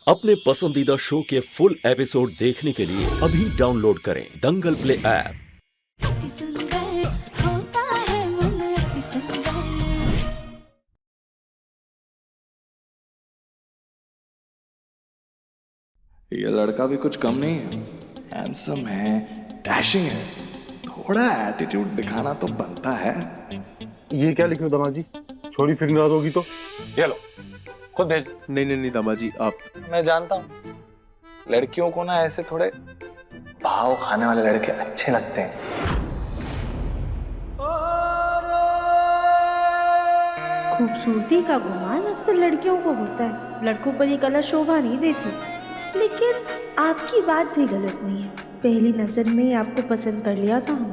अपने पसंदीदा शो के फुल एपिसोड देखने के लिए अभी डाउनलोड करें दंगल प्ले ऐप। ये लड़का भी कुछ कम नहीं है, हैंडसम है, डैशिंग है, थोड़ा एटीट्यूड दिखाना तो बनता है। ये क्या लिख रहे हो दामाद जी? छोरी फिर नाराज होगी तो? ये लो, खुद भेज। नहीं दामाद जी, आप। मैं जानता हूँ लड़कियों को ना ऐसे थोड़े भाव खाने वाले लड़के अच्छे लगते हैं। खूबसूरती का गुमान अक्सर लड़कियों को होता है, लड़कों पर ये कला शोभा नहीं देती। लेकिन आपकी बात भी गलत नहीं है। पहली नजर में ही आपको पसंद कर लिया था हमने।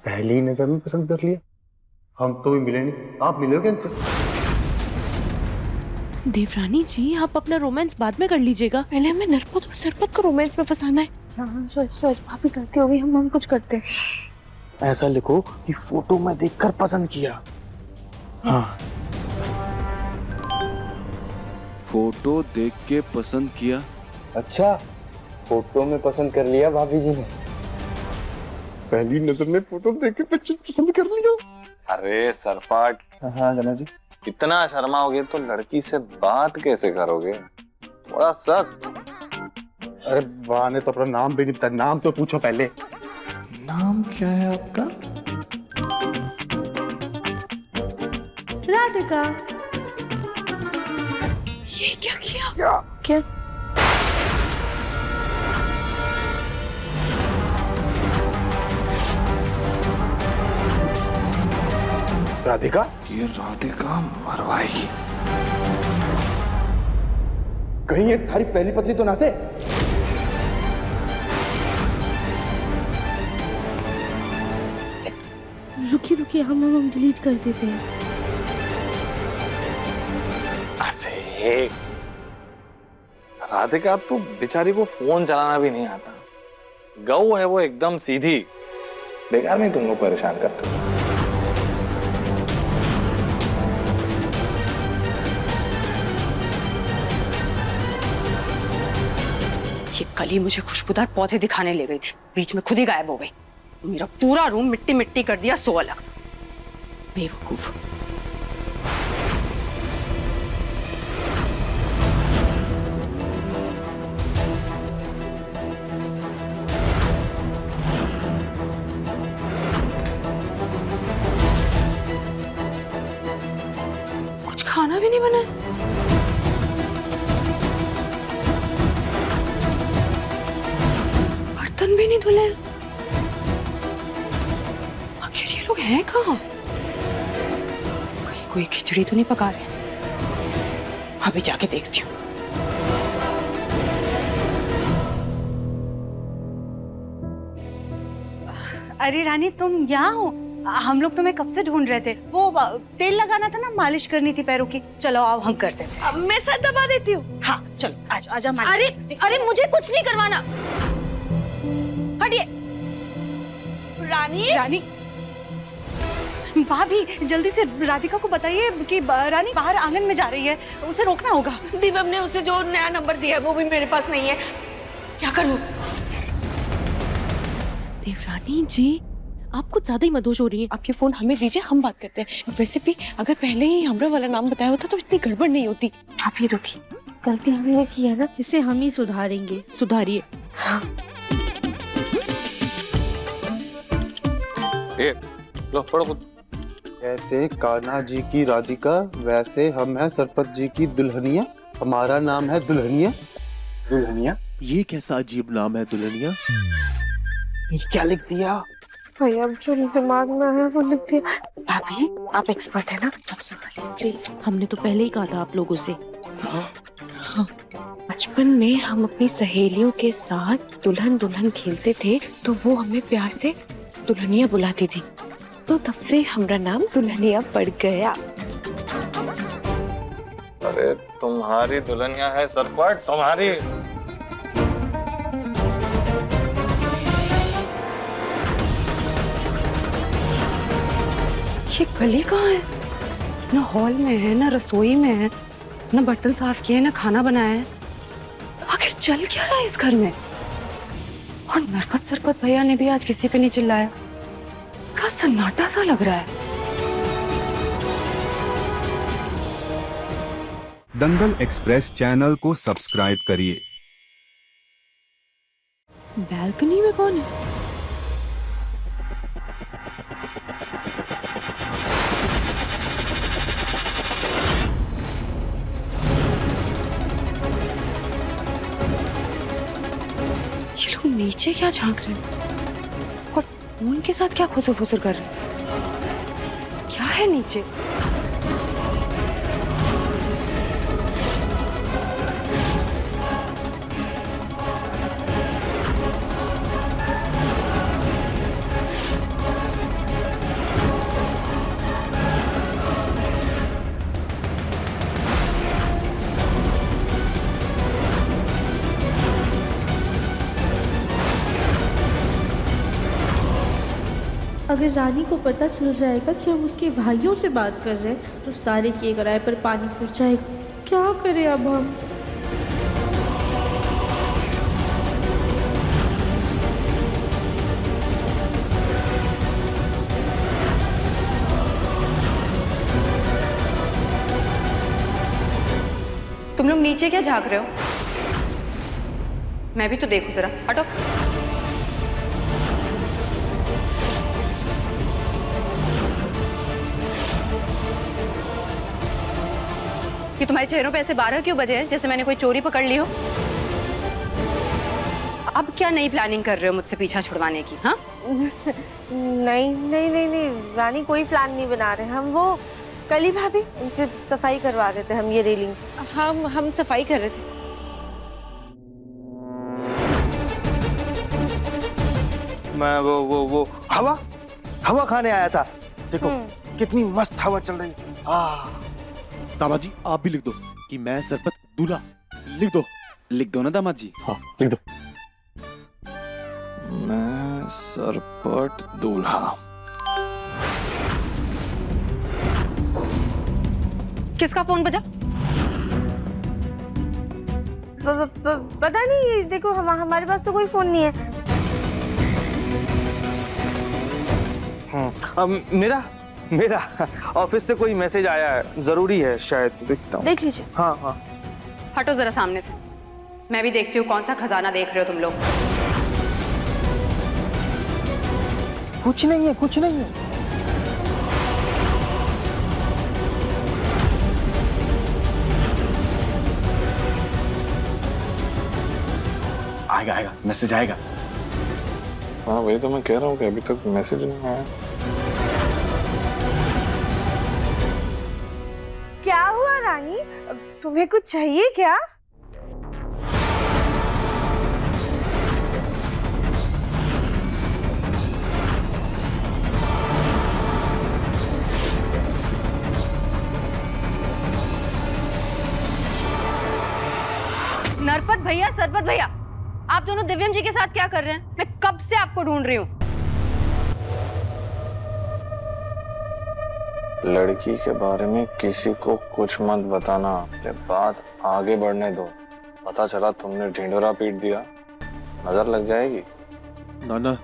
पहली नजर में पसंद कर लिया? हम तो भी मिले नहीं, आप मिले हो कैसे? देवरानी जी, आप अपना रोमांस बाद में कर लीजिएगा, पहले हमें नरपत और सरपत को रोमांस में फंसाना है। हाँ, सोच भाभी करती होगी, हम कुछ करते हैं। ऐसा लिखो कि फोटो में देखकर पसंद किया। हाँ, फोटो देख के पसंद किया। अच्छा, फोटो में पसंद कर लिया भाभी जी ने। पहली नजर में फोटो देख के पसंद कर लिया। अरे सरपाट, हाँ जनाब जी। इतना शर्माओगे तो लड़की से बात कैसे करोगे? थोड़ा सख्त। अरे वाह ने तो अपना नाम भी नहीं बताया, नाम तो पूछो पहले। नाम क्या है आपका? राधिका। ये क्या किया? क्या? राधिका? ये राधिका मरवाएगी। कहीं ये थारी पहली पत्नी तो ना से? रुकिए, हम डिलीट कर देते हैं। अरे राधिका, तो बेचारी को फोन चलाना भी नहीं आता। गऊ है वो, एकदम सीधी। बेकार में तुम लोग परेशान करते हो। ये कल ही मुझे खुशबूदार पौधे दिखाने ले गई थी, बीच में खुद ही गायब हो गई। मेरा पूरा रूम मिट्टी मिट्टी कर दिया। सो अलग बेवकूफ। कुछ खाना भी नहीं बना है। बर्तन भी नहीं धुले। आखिर ये लोग हैं कहाँ? कहीं कोई खिचड़ी तो नहीं पका रहे? अभी जाके देखती हूँ। अरे रानी, तुम यहाँ हो? हम लोग तुम्हें कब से ढूंढ रहे थे। वो तेल लगाना था ना, मालिश करनी थी पैरों की। चलो आओ, हम करते थे। अब मैं सर दबा देती हूँ। हाँ चलो, आजा। अरे मुझे कुछ नहीं करवाना। हटिए। रानी भाभी, जल्दी से राधिका को बताइए कि रानी बाहर आंगन में जा रही है, उसे रोकना होगा। दिव्यम ने उसे जो नया नंबर दिया है वो भी मेरे पास नहीं है। क्या करूँ? देवरानी जी, आप कुछ ज्यादा ही मदहोश हो रही हैं। आप ये फोन हमें दीजिए, हम बात करते हैं। वैसे भी अगर पहले ही हमरा वाला नाम बताया होता तो इतनी गड़बड़ नहीं होती। आप ही रुकिए, गलती हमने की है ना, इसे हम ही सुधारेंगे। सुधारिए। हाँ। लो पढ़ो खुद। ऐसे कान्हा जी की राधिका, वैसे हम हैं सरपत जी की दुल्हनिया। हमारा नाम है दुल्हनिया। दुल्हनिया? ये कैसा अजीब नाम है, दुल्हनिया? ये क्या लिख दिया? भैया, जो दिमाग में है वो लिख दिया। भाभी, आप एक्सपर्ट है ना, आप संभालिए प्लीज। हमने तो पहले ही कहा था आप लोगों से। हाँ, बचपन में हम अपनी सहेलियों के साथ दुल्हन खेलते थे तो वो हमें प्यार से दुल्हनिया बुलाती थी, तो तब से हमारा नाम दुल्हनिया पड़ गया। अरे तुम्हारी दुल्हनिया है सरपट, तुम्हारी। ये कली कहाँ है? ना हॉल में है, ना रसोई में है, ना बर्तन साफ किए, ना खाना बनाया है। आखिर चल क्या रहा है इस घर में? और नरपत सरपत भैया ने भी आज किसी पे नहीं चिल्लाया। बड़ा सन्नाटा सा लग रहा है। दंगल एक्सप्रेस चैनल को सब्सक्राइब करिए। बैल्कनी में कौन है? ये लोग नीचे क्या झांक रहे हैं और फोन के साथ क्या खुसर फुसर कर रहे हैं? क्या है नीचे? अगर रानी को पता चल जाएगा कि हम उसके भाइयों से बात कर रहे हैं तो सारे के किराए पर पानी फिर जाएगा। क्या करें अब हम? तुम लोग नीचे क्या झांक रहे हो? मैं भी तो देखूं जरा। हटो। कि तुम्हारे चेहरों पे ऐसे 12 क्यों बजे हैं, जैसे मैंने कोई चोरी पकड़ ली हो? अब क्या नई प्लानिंग कर रहे हो मुझसे पीछा छुड़वाने की? हाँ नहीं नहीं नहीं नहीं रानी, कोई प्लान नहीं बना रहे हम। वो कली भाभी उनसे सफाई करवा रहे थे हम, ये रेलिंग हम सफाई कर रहे थे। मैं वो हवा खाने आया था। देखो कितनी मस्त हवा चल रही है। दामाद जी आप भी लिख दो कि मैं सरपत दूल्हा। लिख दो ना दामाद जी। हाँ लिख दो। मैं सरपट दूल्हा। किसका फोन बजा? पता नहीं, देखो हमारे पास तो कोई फोन नहीं है। मेरा ऑफिस से कोई मैसेज आया है, जरूरी है शायद। देखता हूँ। देख लीजिए। हाँ। हटो जरा सामने से, मैं भी देखती हूँ कौन सा खजाना देख रहे हो तुम लोग। कुछ नहीं है। आएगा मैसेज आएगा। हाँ वही तो मैं कह रहा हूँ कि अभी तक मैसेज नहीं आया। क्या हुआ रानी, तुम्हें कुछ चाहिए क्या? नरपत भैया, सरपत भैया, आप दोनों दिव्यम जी के साथ क्या कर रहे हैं? मैं कब से आपको ढूंढ रही हूँ। लड़की के बारे में किसी को कुछ मत बताना। ये बात आगे बढ़ने दो। पता चला तुमने ढिंढोरा पीट दिया, नजर लग जाएगी। नाना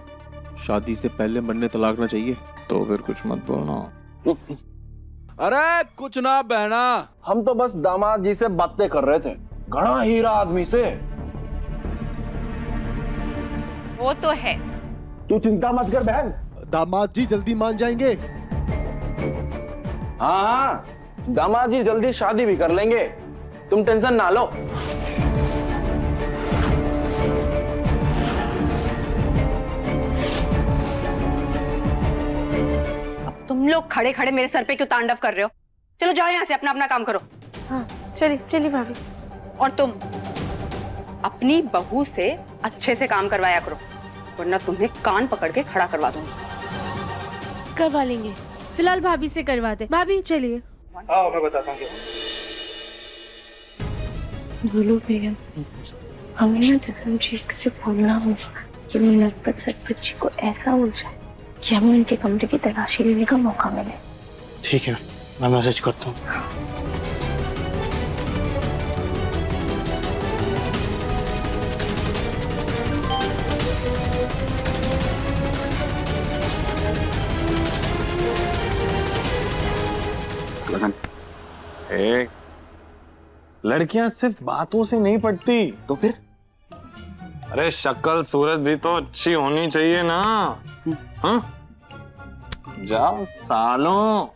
शादी से पहले मरने तलाक ना चाहिए। तो फिर कुछ मत बोलना। अरे कुछ ना बहना, हम तो बस दामाद जी से बातें कर रहे थे, घना हीरा आदमी से। वो तो है। तू चिंता मत कर बहन। दामाद जी जल्दी मान जाएंगे। हाँ दामाद जी जल्दी शादी भी कर लेंगे, तुम टेंशन ना लो। अब तुम लोग खड़े खड़े मेरे सर पे क्यों तांडव कर रहे हो? चलो जाओ यहाँ से, अपना अपना काम करो। हाँ चलिए भाभी। और तुम अपनी बहू से अच्छे से काम करवाया करो, वरना तुम्हें कान पकड़ के खड़ा करवा दूंगी। करवा लेंगे, फिलहाल भाभी से करवाते। भाभी चलिए। आओ मैं बताता हूँ। बोलो भैया, हमें ना दिव्यम जी से बोलना होगा कि नरपत सरपत जी को ऐसा उलझाए कि हमें उनके कमरे की तलाशी लेने का मौका मिले। ठीक है, मैं मैसेज करता हूँ। लड़कियां सिर्फ बातों से नहीं पटती। तो फिर अरे शक्ल सूरत भी तो अच्छी होनी चाहिए ना। हाँ? जाओ सालों,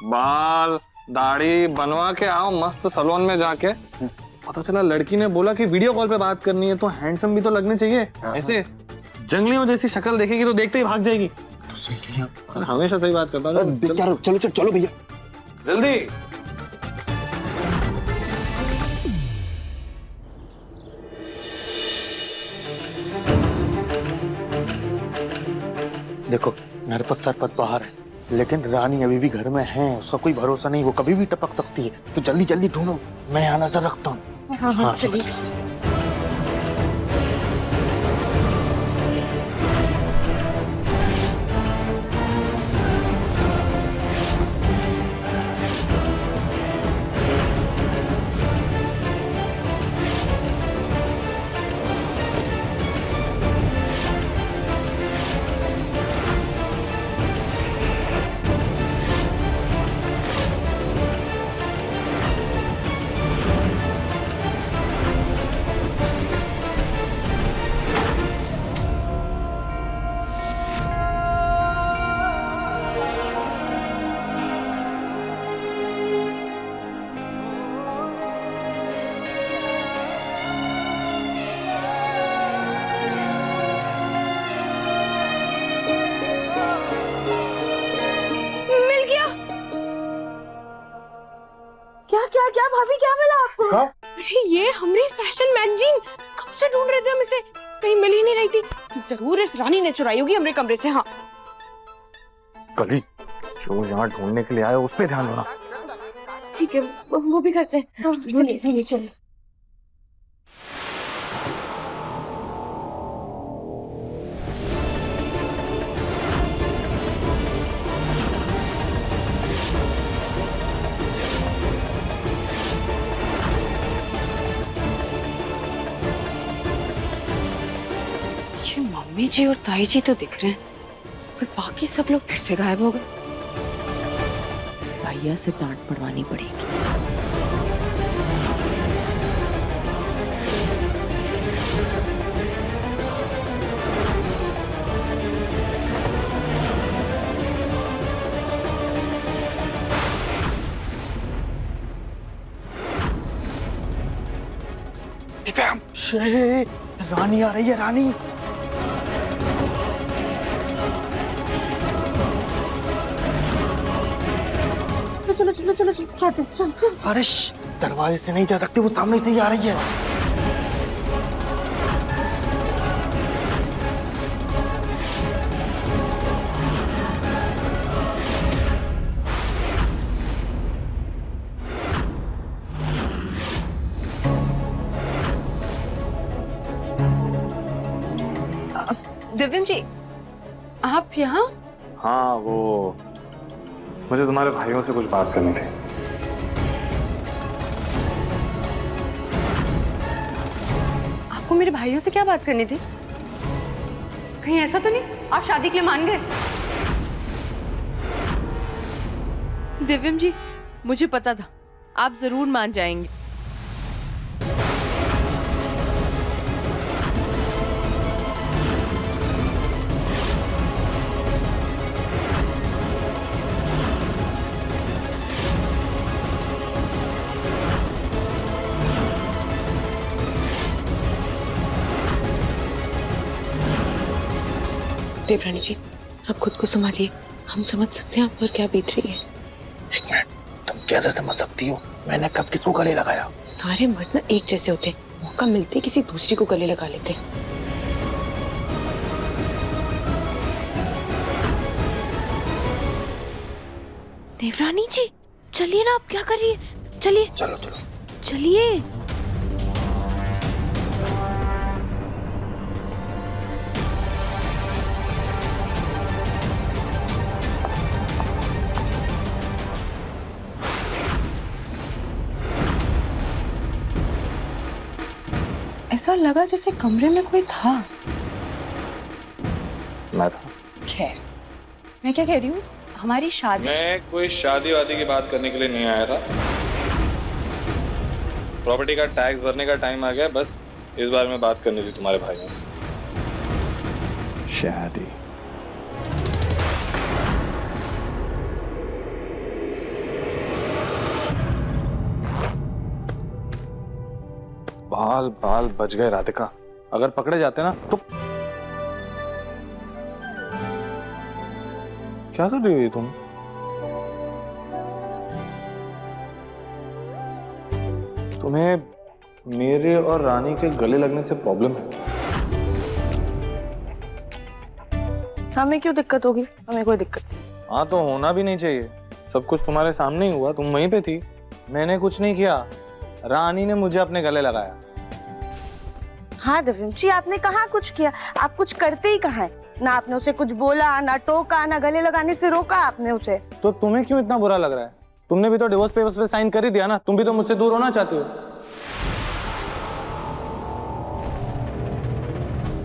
बाल दाढ़ी बनवा के आओ मस्त सैलून में जाके। पता चला लड़की ने बोला कि वीडियो कॉल पे बात करनी है तो हैंडसम भी तो लगने चाहिए। ऐसे जंगलियों जैसी शक्ल देखेगी तो देखते ही भाग जाएगी। तो सही कही आप। हमेशा सही बात करता हूँ। चलो चलो चलो चलो भैया। जल्दी। देखो नरपत सरपत बाहर है, लेकिन रानी अभी भी घर में है। उसका कोई भरोसा नहीं, वो कभी भी टपक सकती है। तो जल्दी जल्दी ढूंढो, मैं यहाँ नजर रखता हूँ। हाँ चलिए। क्या क्या भाभी, क्या मिला आपको? अरे ये हमारी फैशन मैगजीन, कब से ढूंढ रहे थे हम इसे, कहीं मिल ही नहीं रही थी। जरूर इस रानी ने चुराई होगी हमारे कमरे से। हाँ कली जो यहाँ ढूंढने के लिए आया उस पे ध्यान देना। ठीक है, वो भी करते हैं। चलिए चलिए। मम्मी जी और ताई जी तो दिख रहे हैं, पर बाकी सब लोग फिर से गायब हो गए। भैया से डांट पड़वानी पड़ेगी। रानी आ रही है, रानी। चलो चलो चलो चलो चलो। अरे दरवाजे से नहीं जा सकती, वो सामने से ही आ रही है। दिव्यम जी, आप यहाँ? हाँ, वो मुझे तुम्हारे भाइयों से कुछ बात करनी थी। आपको मेरे भाइयों से क्या बात करनी थी? कहीं ऐसा तो नहीं आप शादी के लिए मान गए? दिव्यम जी, मुझे पता था आप जरूर मान जाएंगे। देवरानी जी, आप खुद को संभालिए। हम समझ सकते हैं आप पर क्या बीत रही है। एक मिनट, तुम कैसे समझ सकती हो? मैंने कब किसको गले लगाया? सारे मर्द ना एक जैसे होते, मौका मिलते किसी दूसरी को गले लगा लेते। देवरानी जी, चलिए ना, आप क्या कर रही है? चलिए चलो चलो चलिए। ऐसा लगा जैसे कमरे में कोई था। मैं था। खैर, मैं क्या कह रही हूँ, हमारी शादी। मैं कोई शादी वादी की बात करने के लिए नहीं आया था। प्रॉपर्टी का टैक्स भरने का टाइम आ गया, बस इस बारे में बात करनी थी तुम्हारे भाइयों से। शादी। बाल बाल बच गए राधिका, अगर पकड़े जाते ना तो। क्या कर रही हो तुम? तुम्हें मेरे और रानी के गले लगने से प्रॉब्लम है? हमें क्यों दिक्कत होगी? हमें कोई दिक्कत नहीं। हाँ तो होना भी नहीं चाहिए, सब कुछ तुम्हारे सामने ही हुआ, तुम वहीं पे थी। मैंने कुछ नहीं किया, रानी ने मुझे अपने गले लगाया। हाँ दिव्यम जी, आपने कहाँ कुछ किया? आप कुछ करते ही कहाँ है? ना आपने उसे कुछ बोला, ना टोका, ना गले लगाने से रोका आपने उसे। तो तुम्हें क्यों इतना बुरा लग रहा है? तुमने भी तो डिवोर्स पेपर्स पे साइन कर ही दिया ना, तुम भी तो मुझसे दूर होना चाहती हो।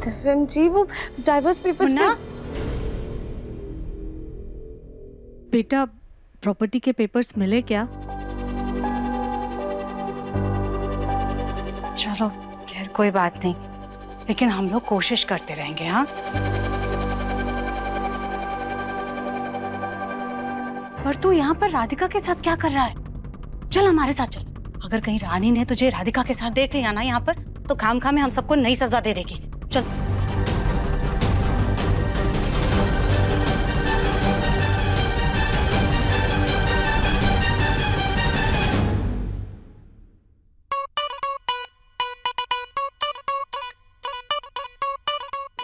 दिव्यम जी, वो डिवोर्स पेपर्स मुन्ना, बेटा प्रॉपर्टी के पेपर्स मिले क्या? चलो खैर कोई बात नहीं, लेकिन हम लोग कोशिश करते रहेंगे। हाँ, और तू यहाँ पर राधिका के साथ क्या कर रहा है? चल हमारे साथ चल। अगर कहीं रानी ने तुझे राधिका के साथ देख लिया ना यहाँ पर, तो खामखा में हम सबको नई सजा दे देगी। चल।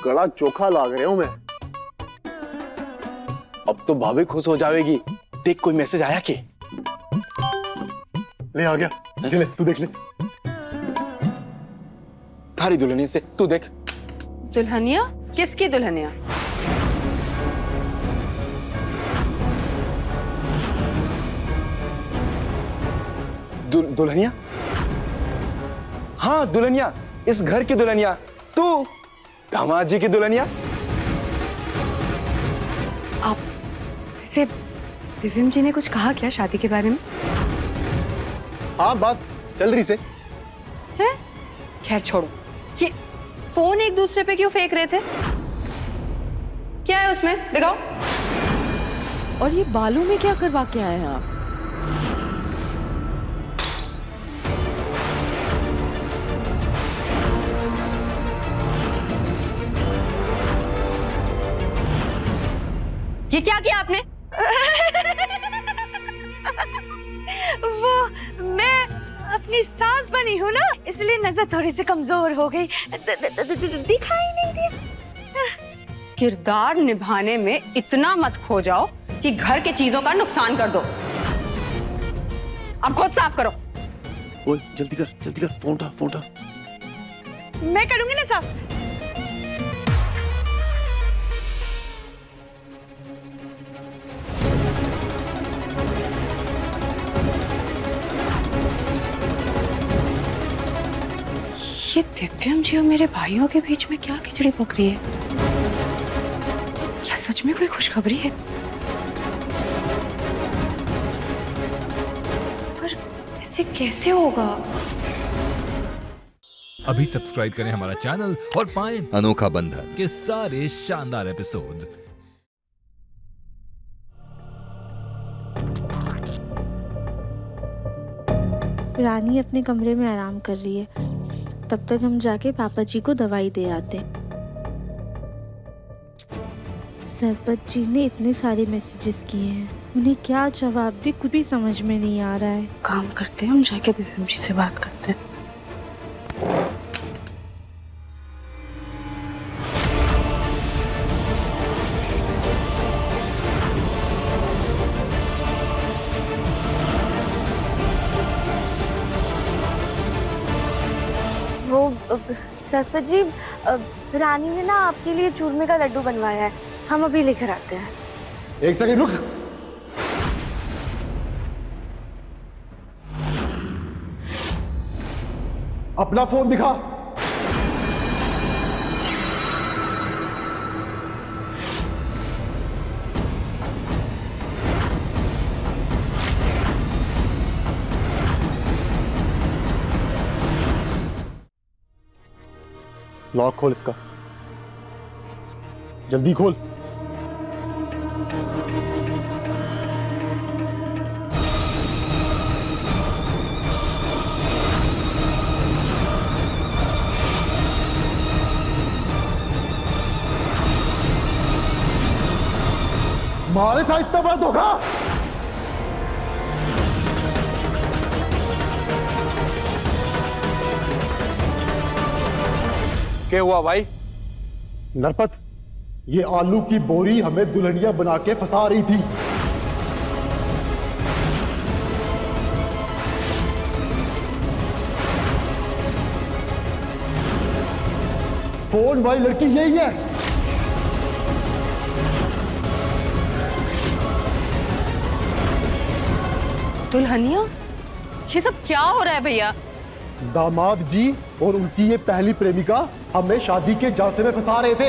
गला चोखा लाग रहा हूं मैं। अब तो भाभी खुश हो जाएगी। देख कोई मैसेज आया कि? ले आ गया, ले तू देख ले। थारी दुल्हनिया से तू देख। दुल्हनिया? किसकी दुल्हनिया? दुल्हनिया? हाँ दुल्हनिया, इस घर की दुल्हनिया, तू दामाद जी की दुल्हनिया। आप वैसे दिव्यम जी ने कुछ कहा क्या शादी के बारे में? हाँ बात चल रही से। है? खैर छोड़ो, ये फोन एक दूसरे पे क्यों फेंक रहे थे? क्या है उसमें, दिखाओ। और ये बालों में क्या करवा के आए हैं आप? ये क्या किया आपने? वो मैं अपनी सास बनी हूँ ना, इसलिए नजर थोड़ी सी कमजोर हो गई, दिखाई नहीं दिया। किरदार निभाने में इतना मत खो जाओ कि घर के चीजों का नुकसान कर दो। अब खुद साफ करो। ओए जल्दी कर, फोन उठा। मैं करूंगी ना साफ। ये दिव्यम जी और मेरे भाइयों के बीच में क्या खिचड़ी पक रही है? क्या सच में कोई खुशखबरी है? पर ऐसे कैसे होगा? अभी सब्सक्राइब करें हमारा चैनल और पाएं अनोखा बंधन के सारे शानदार एपिसोड्स। रानी अपने कमरे में आराम कर रही है, तब तक हम जाके पापा जी को दवाई दे आते। सरपत जी ने इतने सारे मैसेजेस किए हैं, उन्हें क्या जवाब दे कुछ भी समझ में नहीं आ रहा है। काम करते हैं, हम जाके दिव्यम जी से बात करते हैं। सरपत जी, रानी ने ना आपके लिए चूरमे का लड्डू बनवाया है, हम अभी लेकर आते हैं। एक सेकंड रुक। अपना फोन दिखा। लॉक खोल इसका, जल्दी खोल। हमारे साथ इतना बड़ा धोखा। क्या हुआ भाई? नरपत, ये आलू की बोरी हमें दुल्हनिया बना के फंसा रही थी। फोन वाली लड़की यही है। दुल्हनिया, ये सब क्या हो रहा है भैया? दामाद जी और उनकी ये पहली प्रेमिका हमें शादी के झांसे में फंसा रहे थे।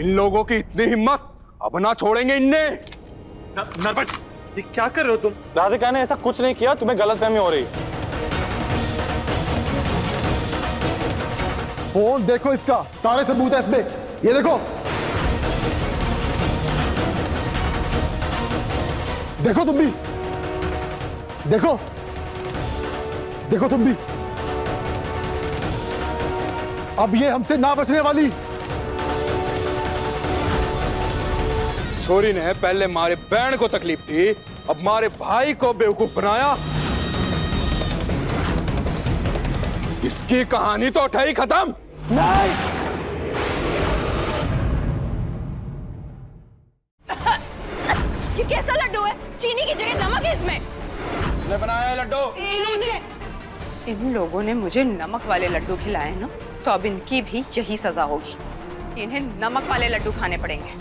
इन लोगों की इतनी हिम्मत, अब ना छोड़ेंगे इन्हें। नरपत, ये क्या कर रहे हो तुम? राधिका ने ऐसा कुछ नहीं किया, तुम्हें गलतफहमी हो रही है। फोन देखो इसका, सारे सबूत है इसमें, ये देखो। देखो तुम भी, देखो देखो तुम भी। अब ये हमसे ना बचने वाली। छोरी ने पहले मारे बहन को तकलीफ दी, अब मारे भाई को बेवकूफ बनाया। इसकी कहानी तो उठाई खत्म। नहीं, ये कैसा लड्डू है? चीनी की जगह नमक है इसमें। किसने बनाया है लड्डू? इन लोगों ने मुझे नमक वाले लड्डू खिलाए ना, तो अब इनकी भी यही सजा होगी। इन्हें नमक वाले लड्डू खाने पड़ेंगे।